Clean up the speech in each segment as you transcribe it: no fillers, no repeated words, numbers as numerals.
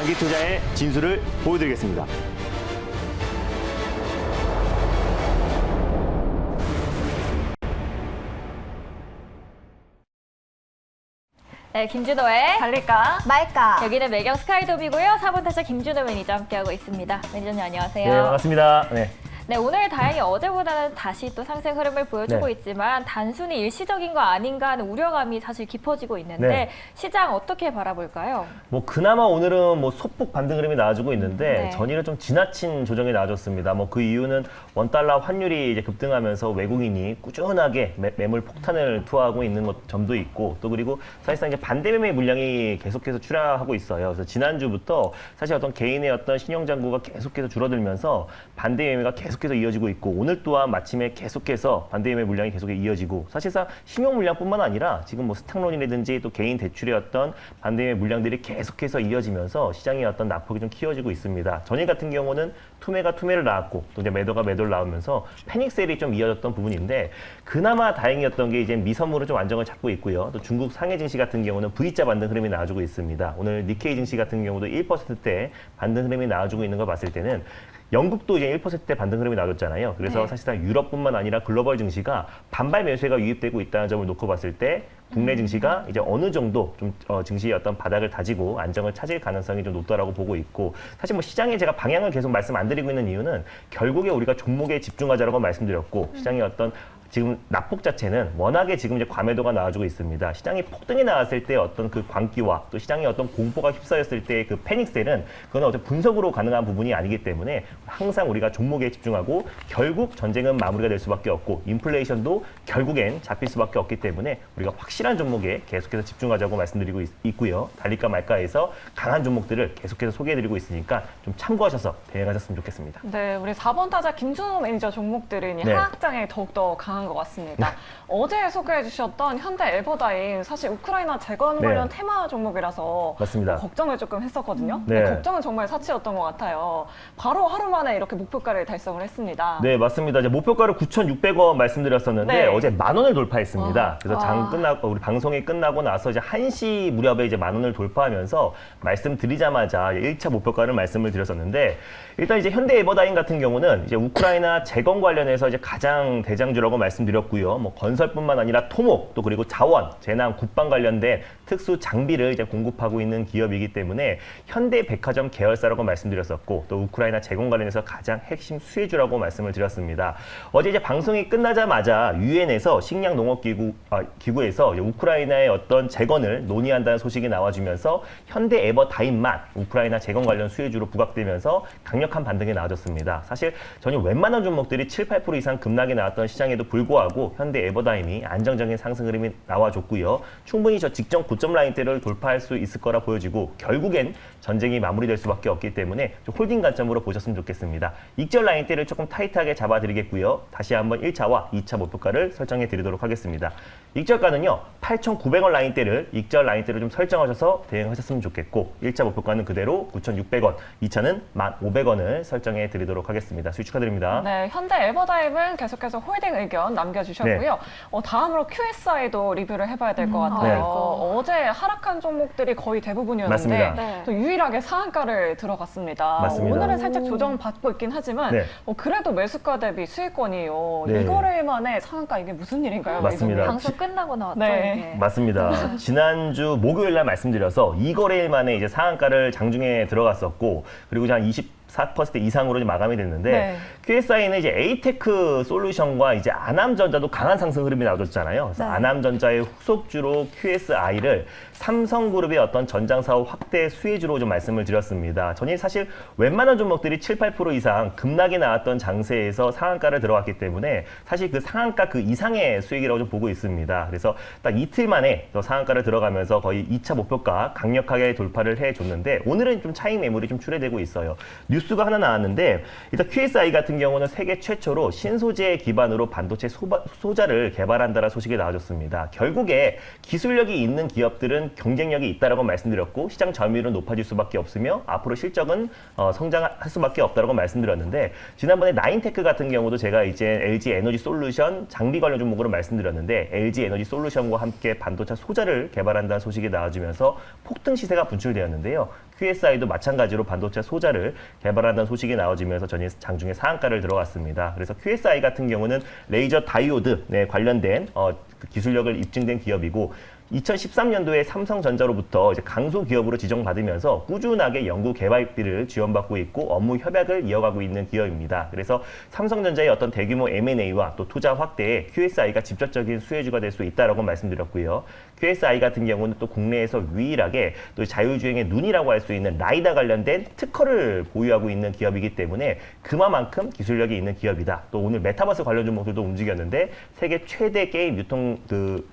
장기 투자의 진수를 보여드리겠습니다. 네, 김준호의 달릴까? 말까? 여기는 매경 스카이돔이고요. 4번 타자 김준호 매니저 함께하고 있습니다. 매니저님 안녕하세요. 네, 반갑습니다. 네. 네, 오늘 다행히 어제보다는 다시 또 상승 흐름을 보여주고 네. 있지만 단순히 일시적인 거 아닌가 하는 우려감이 사실 깊어지고 있는데 네. 시장 어떻게 바라볼까요? 뭐 그나마 오늘은 뭐 소폭 반등 흐름이 나와주고 있는데 네. 전일은 좀 지나친 조정이 나와줬습니다. 뭐 그 이유는 원달러 환율이 이제 급등하면서 외국인이 꾸준하게 매물 폭탄을 투하하고 있는 점도 있고 또 그리고 사실상 이제 반대 매매 물량이 계속해서 출하하고 있어요. 그래서 지난주부터 사실 어떤 개인의 어떤 신용 잔고가 계속해서 줄어들면서 반대 매매가 계속해서 이어지고 있고 오늘 또한 마침에 계속해서 반대 매매 물량이 계속 이어지고 사실상 신용 물량뿐만 아니라 지금 뭐 스탁론이라든지 또 개인 대출의 어떤 반대 매매 물량들이 계속해서 이어지면서 시장의 어떤 낙폭이 좀 키워지고 있습니다. 전일 같은 경우는 투매가 투매를 낳았고 또 이제 매도가 매도를 낳으면서 패닉 세일이 좀 이어졌던 부분인데 그나마 다행이었던 게 이제 미선물은 좀 안정을 잡고 있고요. 또 중국 상해 증시 같은 경우는 V자 반등 흐름이 나와주고 있습니다. 오늘 니케이 증시 같은 경우도 1%대 반등 흐름이 나와주고 있는 걸 봤을 때는 영국도 이제 1%대 반등 흐름이 나왔잖아요. 그래서 네. 사실상 유럽뿐만 아니라 글로벌 증시가 반발 매수세가 유입되고 있다는 점을 놓고 봤을 때 국내 증시가 이제 어느 정도 좀 증시의 어떤 바닥을 다지고 안정을 찾을 가능성이 좀 높다라고 보고 있고 사실 뭐 시장에 제가 방향을 계속 말씀 안 드리고 있는 이유는 결국에 우리가 종목에 집중하자라고 말씀드렸고 시장의 어떤 지금 낙폭 자체는 워낙에 지금 이제 과매도가 나와주고 있습니다. 시장이 폭등이 나왔을 때 어떤 그 광기와 또 시장의 어떤 공포가 휩싸였을 때 그 패닉셀은 그건 어떤 분석으로 가능한 부분이 아니기 때문에 항상 우리가 종목에 집중하고 결국 전쟁은 마무리가 될 수밖에 없고 인플레이션도 결국엔 잡힐 수밖에 없기 때문에 우리가 확실한 종목에 계속해서 집중하자고 말씀드리고 있고요. 달릴까 말까에서 강한 종목들을 계속해서 소개해드리고 있으니까 좀 참고하셔서 대응하셨으면 좋겠습니다. 네, 우리 4번 타자 김준호 매니저 종목들은 네. 하락장에 더욱더 강한 것 같습니다. 어제 소개해 주셨던 현대 에버다임 사실 우크라이나 재건 네. 관련 테마 종목이라서 맞습니다. 걱정을 조금 했었거든요. 네. 걱정은 정말 사치였던 것 같아요. 바로 하루 만에 이렇게 목표가를 달성을 했습니다. 네, 맞습니다. 이제 목표가를 9,600원 말씀드렸었는데 네. 어제 10,000원을 돌파했습니다. 와. 그래서 장 끝나고 우리 방송이 끝나고 나서 이제 1시 무렵에 이제 10,000원을 돌파하면서 말씀드리자마자 1차 목표가를 말씀을 드렸었는데 일단 이제 현대 에버다임 같은 경우는 이제 우크라이나 재건 관련해서 이제 가장 대장주라고 말씀드렸고요. 뭐 건설뿐만 아니라 토목 또 그리고 자원, 재난, 국방 관련된 특수 장비를 이제 공급하고 있는 기업이기 때문에 현대 백화점 계열사라고 말씀드렸었고 또 우크라이나 재건 관련해서 가장 핵심 수혜주라고 말씀을 드렸습니다. 어제 이제 방송이 끝나자마자 유엔에서 식량 농업 기구에서 우크라이나의 어떤 재건을 논의한다는 소식이 나와주면서 현대 에버다임만 우크라이나 재건 관련 수혜주로 부각되면서 강력한 반등이 나와줬습니다. 사실 저는 웬만한 종목들이 7, 8% 이상 급락이 나왔던 시장에도 불구하고 현대 에버다임이 안정적인 상승 흐름이 나와줬고요. 충분히 저 직전 고점 라인대를 돌파할 수 있을 거라 보여지고 결국엔 전쟁이 마무리될 수밖에 없기 때문에 좀 홀딩 관점으로 보셨으면 좋겠습니다. 익절 라인대를 조금 타이트하게 잡아드리겠고요. 다시 한번 1차와 2차 목표가를 설정해 드리도록 하겠습니다. 익절가는요. 8,900원 라인대를 익절 라인대로 좀 설정하셔서 대응하셨으면 좋겠고 1차 목표가는 그대로 9,600원, 2차는 1,500원을 설정해 드리도록 하겠습니다. 수익 축하드립니다. 네, 현대 에버다임은 계속해서 홀딩 의견 남겨주셨고요. 다음으로 QSI도 리뷰를 해봐야 될 것 같아요. 네. 어제 하락한 종목들이 거의 대부분이었는데 맞습니다. 네. 또 유일하게 상한가를 들어갔습니다. 맞습니다. 오늘은 살짝 조정받고 있긴 하지만 네. 그래도 매수가 대비 수익권이요. 네. 이거를 만에 상한가 이게 무슨 일인가요? 맞습니다. 매수님? 방송 끝나고 나왔죠. 네. 이게. 맞습니다. 지난주 목요일 날 말씀드려서 2거래일 만에 이제 상한가를 장중에 들어갔었고 그리고 이제 한 4% 이상으로 마감이 됐는데 네. QSI는 이제 에이테크 솔루션과 이제 아남전자도 강한 상승 흐름이 나와줬잖아요. 그래서 네. 아남전자의 후속주로 QSI를 삼성그룹의 어떤 전장 사업 확대 수혜주로 좀 말씀을 드렸습니다. 전일 사실 웬만한 종목들이 7, 8% 이상 급락이 나왔던 장세에서 상한가를 들어갔기 때문에 사실 그 상한가 그 이상의 수익이라고 좀 보고 있습니다. 그래서 딱 이틀 만에 또 상한가를 들어가면서 거의 2차 목표가 강력하게 돌파를 해줬는데 오늘은 좀 차익 매물이 좀 출회되고 있어요. 뉴스가 하나 나왔는데 일단 QSI 같은 경우는 세계 최초로 신소재 기반으로 반도체 소자를 개발한다는 소식이 나와줬습니다. 결국에 기술력이 있는 기업들은 경쟁력이 있다라고 말씀드렸고 시장 점유율은 높아질 수밖에 없으며 앞으로 실적은 성장할 수밖에 없다라고 말씀드렸는데 지난번에 나인테크 같은 경우도 제가 이제 LG 에너지 솔루션 장비 관련 종목으로 말씀드렸는데 LG 에너지 솔루션과 함께 반도체 소자를 개발한다는 소식이 나와주면서 폭등 시세가 분출되었는데요. QSI도 마찬가지로 반도체 소자를 개발한다는 소식이 나와지면서 전일 장중에 상한가를 들어갔습니다. 그래서 QSI 같은 경우는 레이저 다이오드 관련된 그 기술력을 입증된 기업이고 2013년도에 삼성전자로부터 이제 강소 기업으로 지정받으면서 꾸준하게 연구 개발비를 지원받고 있고 업무 협약을 이어가고 있는 기업입니다. 그래서 삼성전자의 어떤 대규모 M&A와 또 투자 확대에 QSI가 직접적인 수혜주가 될 수 있다라고 말씀드렸고요. QSI 같은 경우는 또 국내에서 유일하게 또 자율주행의 눈이라고 할 수 있는 라이다 관련된 특허를 보유하고 있는 기업이기 때문에 그만큼 기술력이 있는 기업이다. 또 오늘 메타버스 관련 종목들도 움직였는데 세계 최대 게임 유통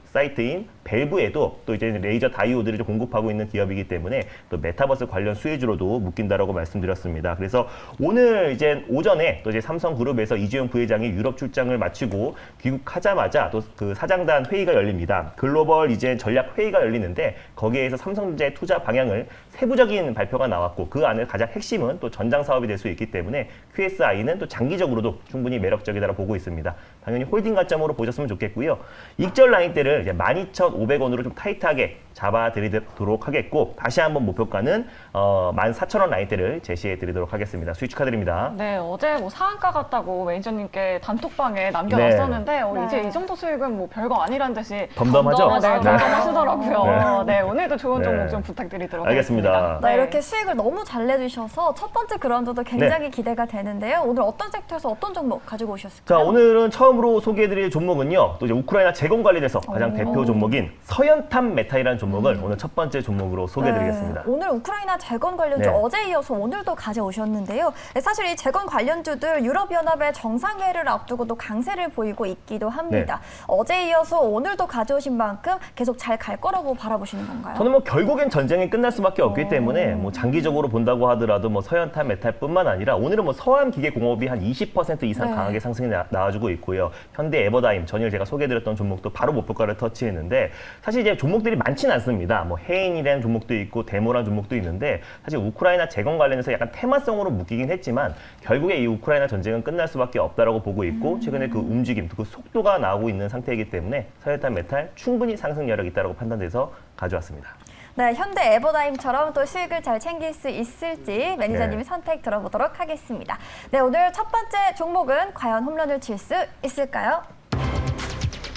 사이트인 밸브에도 또 이제 레이저 다이오드를 좀 공급하고 있는 기업이기 때문에 또 메타버스 관련 수혜주로도 묶인다라고 말씀드렸습니다. 그래서 오늘 이제 오전에 또 이제 삼성그룹에서 이재용 부회장이 유럽 출장을 마치고 귀국하자마자 또 그 사장단 회의가 열립니다. 글로벌 이제 전략 회의가 열리는데 거기에서 삼성전자의 투자 방향을 세부적인 발표가 나왔고 그 안에 가장 핵심은 또 전장 사업이 될 수 있기 때문에 QSI는 또 장기적으로도 충분히 매력적이다라고 보고 있습니다. 당연히 홀딩 관점으로 보셨으면 좋겠고요. 익절 라인대를 이제 12,500원으로 좀 타이트하게 잡아드리도록 하겠고 다시 한번 목표가는 14,000원 라인대를 제시해드리도록 하겠습니다. 수익 축하드립니다. 네, 어제 뭐 상한가 같다고 매니저님께 단톡방에 남겨놨었는데 네. 이제 이 정도 수익은 뭐 별거 아니란 듯이 덤덤하죠? 네, 덤덤하시더라고요. 네. 네, 오늘도 좋은 종목 네. 좀 부탁드리도록 알겠습니다. 하겠습니다. 네, 이렇게 수익을 너무 잘 내주셔서 첫 번째 그라운드도 굉장히 기대가 되는데요. 오늘 어떤 섹터에서 어떤 종목 가지고 오셨을까요? 자, 오늘은 처음으로 소개해드릴 종목은요. 또 이제 우크라이나 재건 관련해서 가장 대표 종목인 서현탄 메탈이라는 종목을 오늘 첫 번째 종목으로 소개해드리겠습니다. 네, 오늘 우크라이나 재건 관련주 네. 어제 이어서 오늘도 가져오셨는데요. 네, 사실 이 재건 관련주들 유럽연합의 정상회의를 앞두고도 강세를 보이고 있기도 합니다. 어제 이어서 오늘도 가져오신 만큼 계속 잘 갈 거라고 바라보시는 건가요? 저는 뭐 결국엔 전쟁이 끝날 수밖에 없기 때문에 뭐 장기적으로 본다고 하더라도 뭐 서현탄 메탈뿐만 아니라 오늘은 뭐 서암기계공업이 한 20% 이상 네. 강하게 상승이 나와주고 있고요. 현대 에버다임 전일 제가 소개해드렸던 종목도 바로 목표가를 터치했는데 사실 이제 종목들이 많지는 않습니다. 뭐 해인이라는 종목도 있고 데모라는 종목도 있는데 사실 우크라이나 재건 관련해서 약간 테마성으로 묶이긴 했지만 결국에 이 우크라이나 전쟁은 끝날 수밖에 없다라고 보고 있고 최근에 그 움직임, 그 속도가 나오고 있는 상태이기 때문에 서현탄 메탈 충분히 상승 여력이 있다고 판단돼서 가져왔습니다. 네, 현대 에버다임처럼 또 수익을 잘 챙길 수 있을지 매니저님이 네. 선택 들어보도록 하겠습니다. 네, 오늘 첫 번째 종목은 과연 홈런을 칠 수 있을까요?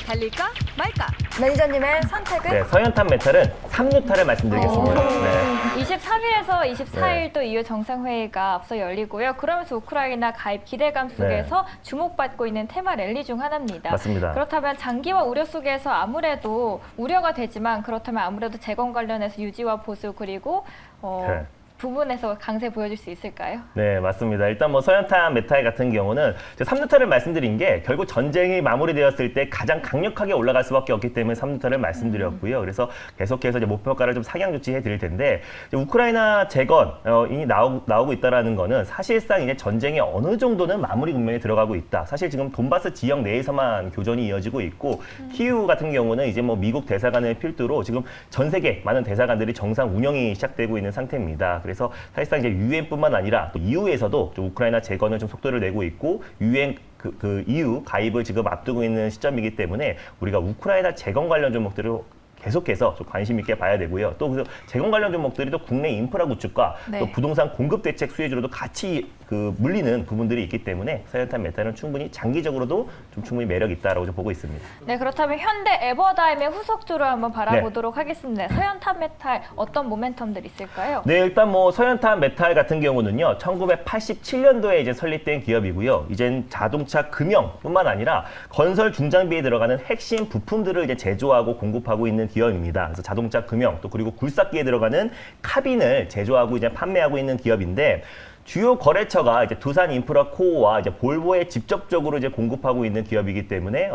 달릴까 말까? 매니저님의 선택은? 네, 서현탄 메탈은 3루타를 말씀드리겠습니다. 네. 23일에서 24일 네. 또 이후 정상회의가 앞서 열리고요. 그러면서 우크라이나 가입 기대감 속에서 주목받고 있는 테마 랠리 중 하나입니다. 맞습니다. 그렇다면 장기화 우려 속에서 아무래도 우려가 되지만 그렇다면 아무래도 재건 관련해서 유지와 보수 그리고 네. 부분에서 강세 보여줄 수 있을까요? 네, 맞습니다. 일단 뭐 서현탄 메탈 같은 경우는 3루타를 말씀드린 게 결국 전쟁이 마무리되었을 때 가장 강력하게 올라갈 수밖에 없기 때문에 3루타를 말씀드렸고요. 그래서 계속해서 이제 목표가를 좀 상향 조치해 드릴 텐데 이제 우크라이나 재건이 나오고 있다라는 거는 사실상 이제 전쟁이 어느 정도는 마무리 국면에 들어가고 있다. 사실 지금 돈바스 지역 내에서만 교전이 이어지고 있고 키우 같은 경우는 이제 뭐 미국 대사관을 필두로 지금 전 세계 많은 대사관들이 정상 운영이 시작되고 있는 상태입니다. 그래서 사실상 이제 유엔뿐만 아니라 또 EU에서도 좀 우크라이나 재건을 좀 속도를 내고 있고 유엔 그 EU 가입을 지금 앞두고 있는 시점이기 때문에 우리가 우크라이나 재건 관련 종목들을 계속해서 좀 관심 있게 봐야 되고요. 또 그 재건 관련 종목들이 또 국내 인프라 구축과 네. 또 부동산 공급 대책 수혜주로도 같이 그 물리는 부분들이 있기 때문에 서현탄 메탈은 충분히 장기적으로도 좀 충분히 매력 있다라고 좀 보고 있습니다. 네, 그렇다면 현대 에버다임의 후속주를 한번 바라보도록 하겠습니다. 서현탄 메탈 어떤 모멘텀들이 있을까요? 네, 일단 뭐 서현탄 메탈 같은 경우는요, 1987년도에 이제 설립된 기업이고요. 이젠 자동차 금형뿐만 아니라 건설 중장비에 들어가는 핵심 부품들을 이제 제조하고 공급하고 있는 기업입니다. 그래서 자동차 금형 또 그리고 굴삭기에 들어가는 카빈을 제조하고 이제 판매하고 있는 기업인데 주요 거래처가 이제 두산 인프라 코어와 이제 볼보에 직접적으로 이제 공급하고 있는 기업이기 때문에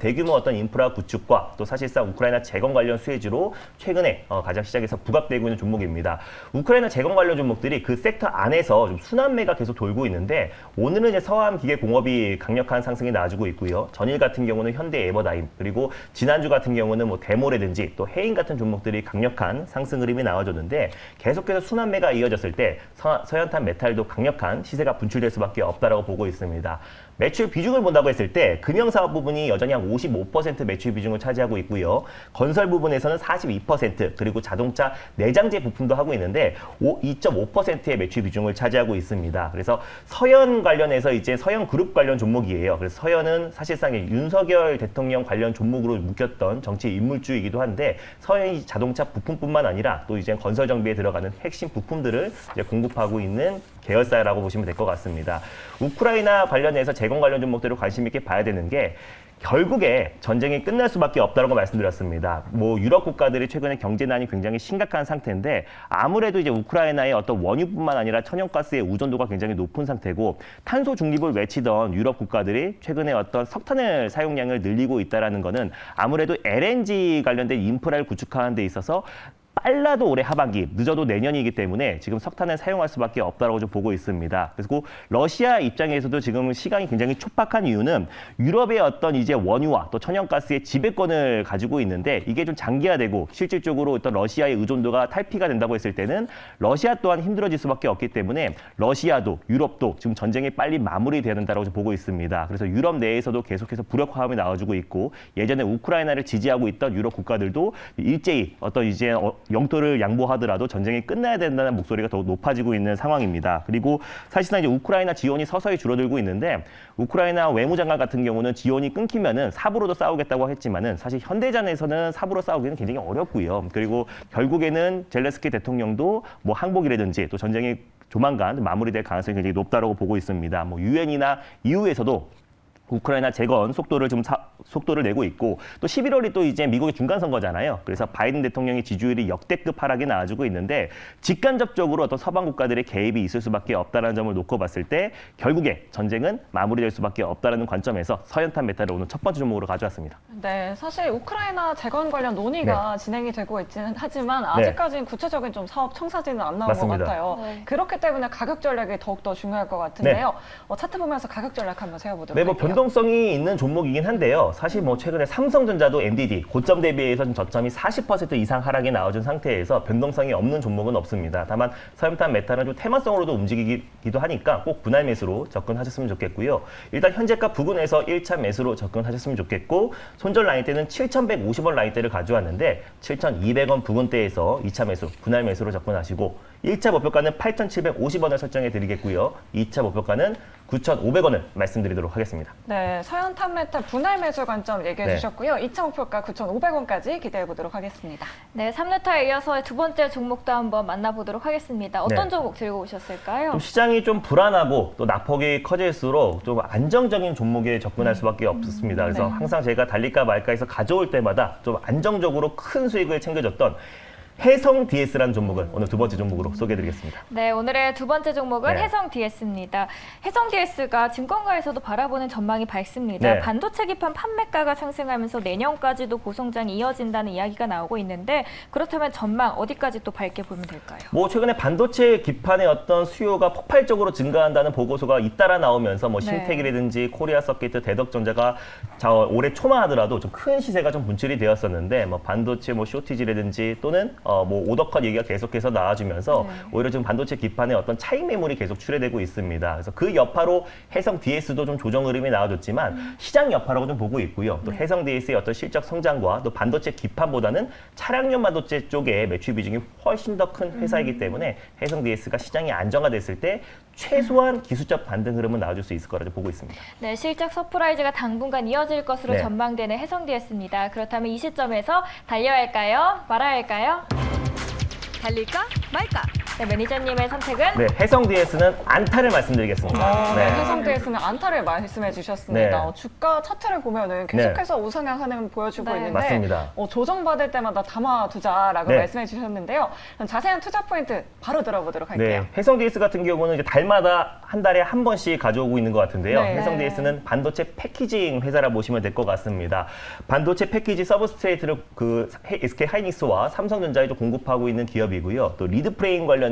대규모 어떤 인프라 구축과 또 사실상 우크라이나 재건 관련 수혜주로 최근에 가장 시장에서 부각되고 있는 종목입니다. 우크라이나 재건 관련 종목들이 그 섹터 안에서 좀 순환매가 계속 돌고 있는데 오늘은 이제 서암기계공업이 강력한 상승이 나와주고 있고요. 전일 같은 경우는 현대 에버다임 그리고 지난주 같은 경우는 뭐 데모라든지 또 해인 같은 종목들이 강력한 상승 흐름이 나와줬는데 계속해서 순환매가 이어졌을 때 서현탄 메탈 메탈도 강력한 시세가 분출될 수밖에 없다라고 보고 있습니다. 매출 비중을 본다고 했을 때 금융사업 부분이 여전히 한 55% 매출 비중을 차지하고 있고요. 건설 부분에서는 42%, 그리고 자동차 내장재 부품도 하고 있는데 2.5%의 매출 비중을 차지하고 있습니다. 그래서 서현 관련해서 이제 서현 그룹 관련 종목이에요. 그래서 서현은 사실상 윤석열 대통령 관련 종목으로 묶였던 정치 인물주이기도 한데 서현이 자동차 부품뿐만 아니라 또 이제 건설 정비에 들어가는 핵심 부품들을 이제 공급하고 있는 계열사라고 보시면 될 것 같습니다. 우크라이나 관련해서 재건 관련 종목들을 관심 있게 봐야 되는 게 결국에 전쟁이 끝날 수밖에 없다고 말씀드렸습니다. 뭐 유럽 국가들이 최근에 경제난이 굉장히 심각한 상태인데 아무래도 이제 우크라이나의 어떤 원유뿐만 아니라 천연가스의 의존도가 굉장히 높은 상태고 탄소 중립을 외치던 유럽 국가들이 최근에 어떤 석탄을 사용량을 늘리고 있다라는 거는 아무래도 LNG 관련된 인프라를 구축하는 데 있어서 빨라도 올해 하반기, 늦어도 내년이기 때문에 지금 석탄을 사용할 수밖에 없다고 좀 보고 있습니다. 그리고 러시아 입장에서도 지금 시간이 굉장히 촉박한 이유는 유럽의 어떤 이제 원유와 또 천연가스의 지배권을 가지고 있는데 이게 좀 장기화되고 실질적으로 어떤 러시아의 의존도가 탈피가 된다고 했을 때는 러시아 또한 힘들어질 수밖에 없기 때문에 러시아도 유럽도 지금 전쟁이 빨리 마무리돼야 된다고 좀 보고 있습니다. 그래서 유럽 내에서도 계속해서 불협화음이 나와주고 있고 예전에 우크라이나를 지지하고 있던 유럽 국가들도 일제히 어떤 이제 영토를 양보하더라도 전쟁이 끝나야 된다는 목소리가 더 높아지고 있는 상황입니다. 그리고 사실상 이제 우크라이나 지원이 서서히 줄어들고 있는데 우크라이나 외무장관 같은 경우는 지원이 끊기면은 삽으로도 싸우겠다고 했지만은 사실 현대전에서는 삽으로 싸우기는 굉장히 어렵고요. 그리고 결국에는 젤렌스키 대통령도 뭐 항복이라든지 또 전쟁이 조만간 마무리될 가능성이 굉장히 높다고 보고 있습니다. 뭐 유엔이나 EU에서도 우크라이나 재건 속도를 내고 있고 또 11월이 또 이제 미국의 중간 선거잖아요. 그래서 바이든 대통령의 지지율이 역대급 하락이 나와주고 있는데 직간접적으로 어떤 서방 국가들의 개입이 있을 수밖에 없다는 점을 놓고 봤을 때 결국에 전쟁은 마무리될 수밖에 없다는 관점에서 서현탄 메탈을 오늘 첫 번째 종목으로 가져왔습니다. 네, 사실 우크라이나 재건 관련 논의가 진행이 되고 있지는 하지만 아직까지는 구체적인 좀 사업 청사진은 안 나온 맞습니다. 것 같아요. 네. 그렇기 때문에 가격 전략이 더욱더 중요할 것 같은데요. 차트 보면서 가격 전략 한번 세워보도록 네, 뭐 할게요. 변동성이 있는 종목이긴 한데요. 사실 뭐 최근에 삼성전자도 NDD 고점 대비해서 좀 저점이 40% 이상 하락이 나와준 상태에서 변동성이 없는 종목은 없습니다. 다만 서현탄 메탈은 좀 테마성으로도 움직이기도 하니까 꼭 분할 매수로 접근하셨으면 좋겠고요. 일단 현재가 부근에서 1차 매수로 접근하셨으면 좋겠고 손절 라인대는 7,150원 라인대를 가져왔는데 7,200원 부근대에서 2차 매수, 분할 매수로 접근하시고 1차 목표가는 8,750원을 설정해 드리겠고요. 2차 목표가는 9,500원을 말씀드리도록 하겠습니다. 네, 서현탄 메탈 분할 매수 관점 얘기해 네. 주셨고요. 2차 목표가 9,500원까지 기대해 보도록 하겠습니다. 네, 3루타에 이어서 두 번째 종목도 한번 만나보도록 하겠습니다. 어떤 네. 종목 들고 오셨을까요? 좀 시장이 좀 불안하고 또 낙폭이 커질수록 좀 안정적인 종목에 접근할 수밖에 없습니다. 그래서 네. 항상 제가 달릴까 말까해서 가져올 때마다 좀 안정적으로 큰 수익을 챙겨줬던 해성 DS라는 종목을 오늘 두 번째 종목으로 소개해드리겠습니다. 네, 오늘의 두 번째 종목은 네. 해성 DS입니다. 해성 DS가 증권가에서도 바라보는 전망이 밝습니다. 네. 반도체 기판 판매가가 상승하면서 내년까지도 고성장이 이어진다는 이야기가 나오고 있는데 그렇다면 전망 어디까지 또 밝게 보면 될까요? 뭐 최근에 반도체 기판의 어떤 수요가 폭발적으로 증가한다는 보고서가 잇따라 나오면서 뭐 네. 신텍이라든지 코리아 서킷, 대덕전자가 올해 초만 하더라도 좀 큰 시세가 좀 분출이 되었었는데 뭐 반도체 뭐 쇼티지라든지 또는 뭐 오더컷 얘기가 계속해서 나와주면서 네. 오히려 지금 반도체 기판의 어떤 차익 매물이 계속 출회되고 있습니다. 그래서 그 여파로 해성 DS도 좀 조정 흐름이 나와줬지만 시장 여파라고 좀 보고 있고요. 또 해성 DS의 어떤 실적 성장과 또 반도체 기판보다는 차량용 반도체 쪽에 매출 비중이 훨씬 더 큰 회사이기 때문에 해성 DS가 시장이 안정화됐을 때 최소한 기술적 반등 흐름은 나와줄 수 있을 거라고 보고 있습니다. 네, 실적 서프라이즈가 당분간 이어질 것으로 네. 전망되는 해성 DS입니다. 그렇다면 이 시점에서 달려야 할까요? 말아야 할까요? 달릴까 말까? 네, 매니저님의 선택은? 네, 해성 DS는 안타를 말씀드리겠습니다. 네, 해성 DS는 안타를 말씀해 주셨습니다. 네. 주가 차트를 보면은 계속해서 우상향 하는 보여주고 네. 있는데 맞습니다. 조정받을 때마다 담아두자라고 네. 말씀해 주셨는데요. 그럼 자세한 투자 포인트 바로 들어보도록 할게요. 네, 해성 DS 같은 경우는 이제 달마다 한 달에 한 번씩 가져오고 있는 것 같은데요. 네. 해성 DS는 반도체 패키징 회사라 보시면 될 것 같습니다. 반도체 패키지 서브스트레이트를 그 SK 하이닉스와 삼성전자에 좀 공급하고 있는 기업이고요. 또 리드 프레임 관련해서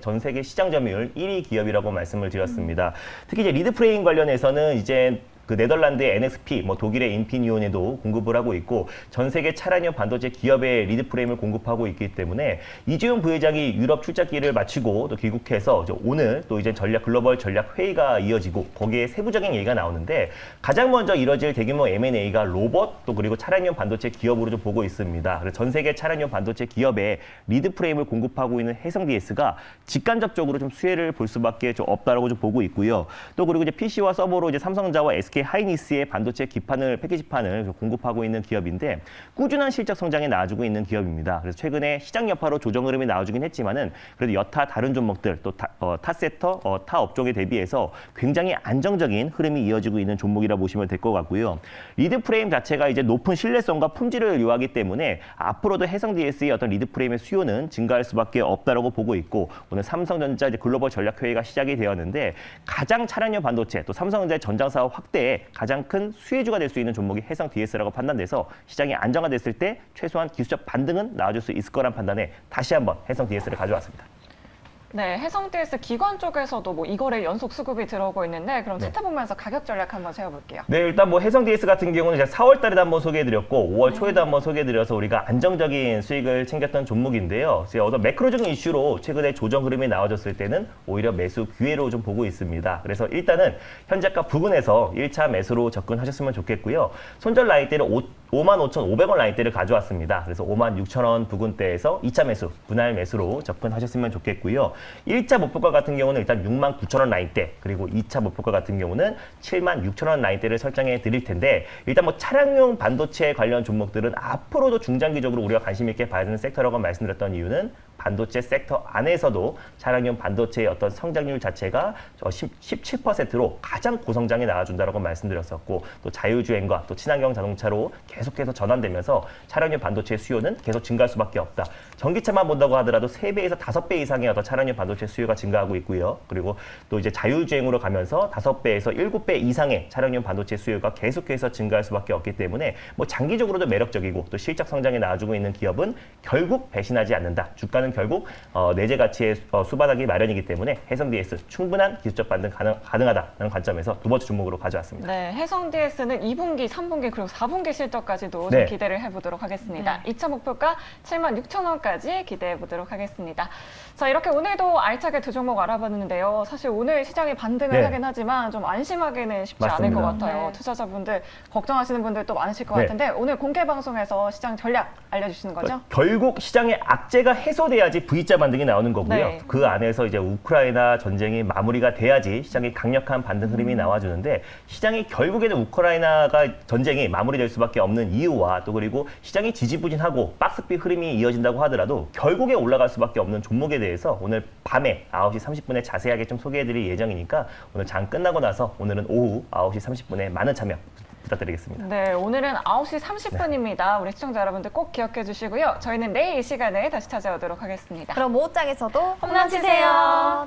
전 세계 시장 점유율 1위 기업이라고 말씀을 드렸습니다. 특히 이제 리드 프레임 관련해서는 이제 그 네덜란드의 NXP, 뭐 독일의 인피니온에도 공급을 하고 있고 전 세계 차량용 반도체 기업의 리드 프레임을 공급하고 있기 때문에 이재용 부회장이 유럽 출장기를 마치고 또 귀국해서 오늘 또 이제 글로벌 전략 회의가 이어지고 거기에 세부적인 얘기가 나오는데 가장 먼저 이뤄질 대규모 M&A가 로봇 또 그리고 차량용 반도체 기업으로 좀 보고 있습니다. 그래서 전 세계 차량용 반도체 기업에 리드 프레임을 공급하고 있는 해성 DS가 직간접적으로 좀 수혜를 볼 수밖에 좀 없다라고 좀 보고 있고요. 또 그리고 이제 PC와 서버로 이제 삼성전자와 SK 하이닉스의 반도체 기판을 패키지판을 공급하고 있는 기업인데 꾸준한 실적 성장에 나아주고 있는 기업입니다. 그래서 최근에 시장 여파로 조정 흐름이 나와주긴 했지만은 그래도 여타 다른 종목들 또 타 섹터, 타 업종에 대비해서 굉장히 안정적인 흐름이 이어지고 있는 종목이라 보시면 될 것 같고요. 리드 프레임 자체가 이제 높은 신뢰성과 품질을 요하기 때문에 앞으로도 해성 DS의 어떤 리드 프레임의 수요는 증가할 수밖에 없다라고 보고 있고 오늘 삼성전자 이제 글로벌 전략 회의가 시작이 되었는데 가장 차량용 반도체 또 삼성전자의 전장 사업 확대에 가장 큰 수혜주가 될 수 있는 종목이 해성 DS라고 판단돼서 시장이 안정화됐을 때 최소한 기술적 반등은 나와줄 수 있을 거란 판단에 다시 한번 해성 DS를 가져왔습니다. 네, 해성 DS 기관 쪽에서도 뭐 이거래 연속 수급이 들어오고 있는데 그럼 네. 차트 보면서 가격 전략 한번 세워볼게요. 네, 일단 뭐 해성 DS 같은 경우는 제가 4월 달에도 한번 소개해드렸고 5월 초에도 한번 소개해드려서 우리가 안정적인 수익을 챙겼던 종목인데요. 제가 어떤 매크로적인 이슈로 최근에 조정 흐름이 나와줬을 때는 오히려 매수 기회로 좀 보고 있습니다. 그래서 일단은 현재가 부근에서 1차 매수로 접근하셨으면 좋겠고요. 손절 라인대를 55,500원 라인대를 가져왔습니다. 그래서 56,000원 부근대에서 2차 매수, 분할 매수로 접근하셨으면 좋겠고요. 1차 목표가 같은 경우는 일단 69,000원 라인대, 그리고 2차 목표가 같은 경우는 76,000원 라인대를 설정해 드릴 텐데 일단 뭐 차량용 반도체 관련 종목들은 앞으로도 중장기적으로 우리가 관심 있게 봐야 되는 섹터라고 말씀드렸던 이유는 반도체 섹터 안에서도 차량용 반도체의 어떤 성장률 자체가 17%로 가장 고성장에 나와준다고 말씀드렸었고 또 자율주행과 또 친환경 자동차로 계속해서 전환되면서 차량용 반도체 수요는 계속 증가할 수밖에 없다. 전기차만 본다고 하더라도 3배에서 5배 이상의 어떤 차량용 반도체 수요가 증가하고 있고요. 그리고 또 이제 자율주행으로 가면서 5배에서 7배 이상의 차량용 반도체 수요가 계속해서 증가할 수밖에 없기 때문에 뭐 장기적으로도 매력적이고 또 실적 성장에 나와주고 있는 기업은 결국 배신하지 않는다. 주가는 결국 내재 가치에 수반하기 마련이기 때문에 해성 DS 충분한 기술적 반등 가능하다는 관점에서 두 번째 종목으로 가져왔습니다. 네, 해성 DS는 2분기, 3분기 그리고 4분기 실적까지도 네. 좀 기대를 해보도록 하겠습니다. 2차 목표가 76,000원까지 기대해보도록 하겠습니다. 자, 이렇게 오늘도 알차게 두 종목 알아봤는데요. 사실 오늘 시장이 반등을 네. 하긴 하지만 좀 안심하기는 쉽지 맞습니다. 않을 것 같아요. 네. 투자자분들 걱정하시는 분들 또 많으실 것 네. 같은데 오늘 공개 방송에서 시장 전략 알려주시는 거죠? 결국 시장의 악재가 해소돼야지 V자 반등이 나오는 거고요. 네. 그 안에서 이제 우크라이나 전쟁이 마무리가 돼야지 시장이 강력한 반등 흐름이 나와주는데 시장이 결국에는 우크라이나가 전쟁이 마무리될 수밖에 없는 이유와 또 그리고 시장이 지지부진하고 박스피 흐름이 이어진다고 하더라도 결국에 올라갈 수밖에 없는 종목에 대해서 오늘 밤에 9시 30분에 자세하게 좀 소개해드릴 예정이니까 오늘 장 끝나고 나서 오늘은 오후 9시 30분에 많은 참여 부탁드리겠습니다. 네, 오늘은 9시 30분입니다. 우리 시청자 여러분들 꼭 기억해 주시고요. 저희는 내일 이 시간에 다시 찾아오도록 하겠습니다. 그럼 모으장에서도 홈런 치세요.